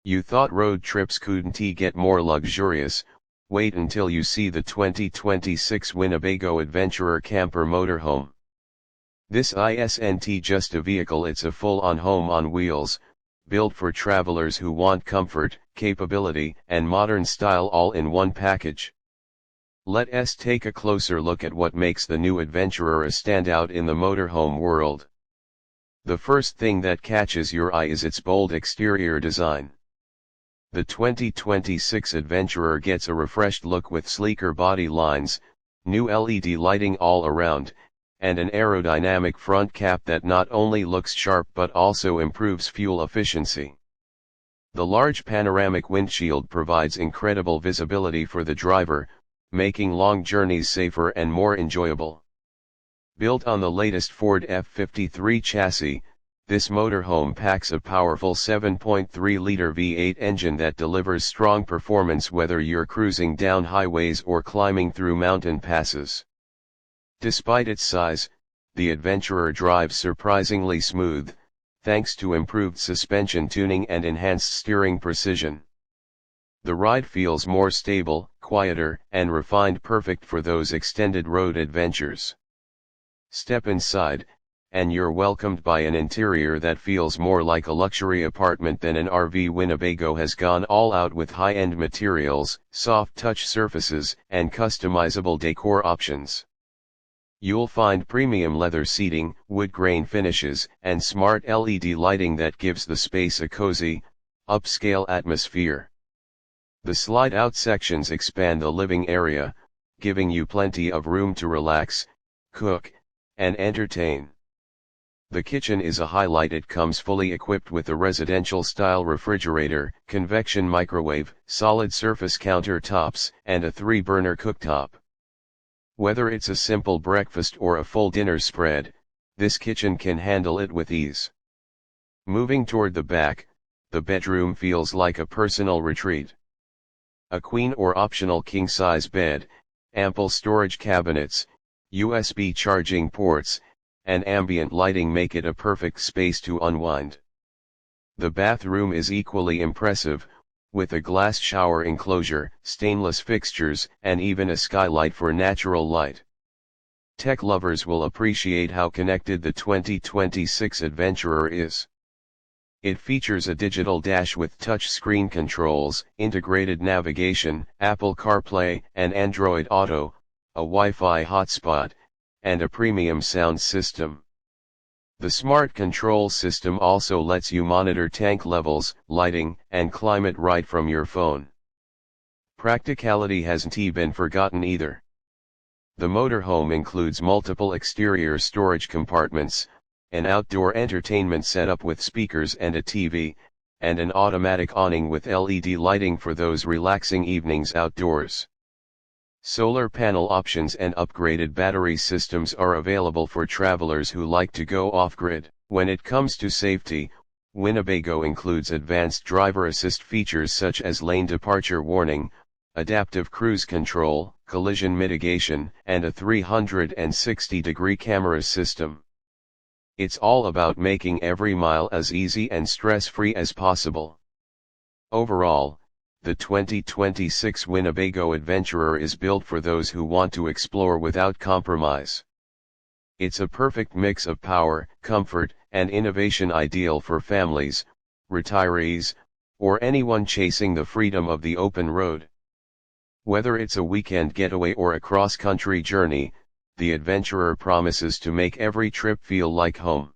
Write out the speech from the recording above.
You thought road trips couldn't get more luxurious? Wait until you see the 2026 Winnebago Adventurer Camper Motorhome. This isn't just a vehicle, it's a full-on home on wheels, built for travelers who want comfort, capability, and modern style all in one package. Let's take a closer look at what makes the new Adventurer a standout in the motorhome world. The first thing that catches your eye is its bold exterior design. The 2026 Adventurer gets a refreshed look with sleeker body lines, new LED lighting all around, and an aerodynamic front cap that not only looks sharp but also improves fuel efficiency. The large panoramic windshield provides incredible visibility for the driver, making long journeys safer and more enjoyable. Built on the latest Ford F-53 chassis, this motorhome packs a powerful 7.3-liter V8 engine that delivers strong performance whether you're cruising down highways or climbing through mountain passes. Despite its size, the Adventurer drives surprisingly smooth, thanks to improved suspension tuning and enhanced steering precision. The ride feels more stable, quieter, and refined, perfect for those extended road adventures. Step inside, and you're welcomed by an interior that feels more like a luxury apartment than an RV. Winnebago has gone all out with high-end materials, soft touch surfaces, and customizable decor options. You'll find premium leather seating, wood grain finishes, and smart LED lighting that gives the space a cozy, upscale atmosphere. The slide-out sections expand the living area, giving you plenty of room to relax, cook, and entertain. The kitchen is a highlight. It comes fully equipped with a residential-style refrigerator, convection microwave, solid surface countertops, and a 3-burner cooktop. Whether it's a simple breakfast or a full dinner spread, this kitchen can handle it with ease. Moving toward the back, the bedroom feels like a personal retreat. A queen or optional king-size bed, ample storage cabinets, USB charging ports, and ambient lighting make it a perfect space to unwind. The bathroom is equally impressive, with a glass shower enclosure, stainless fixtures, and even a skylight for natural light. Tech lovers will appreciate how connected the 2026 Adventurer is. It features a digital dash with touchscreen controls, integrated navigation, Apple CarPlay and Android Auto, a Wi-Fi hotspot, and a premium sound system. The smart control system also lets you monitor tank levels, lighting, and climate right from your phone. Practicality hasn't been forgotten either. The motorhome includes multiple exterior storage compartments, an outdoor entertainment setup with speakers and a TV, and an automatic awning with LED lighting for those relaxing evenings outdoors. Solar panel options and upgraded battery systems are available for travelers who like to go off-grid. When it comes to safety, Winnebago includes advanced driver assist features such as lane departure warning, adaptive cruise control, collision mitigation, and a 360-degree camera system. It's all about making every mile as easy and stress-free as possible. Overall, the 2026 Winnebago Adventurer is built for those who want to explore without compromise. It's a perfect mix of power, comfort, and innovation, ideal for families, retirees, or anyone chasing the freedom of the open road. Whether it's a weekend getaway or a cross-country journey, the Adventurer promises to make every trip feel like home.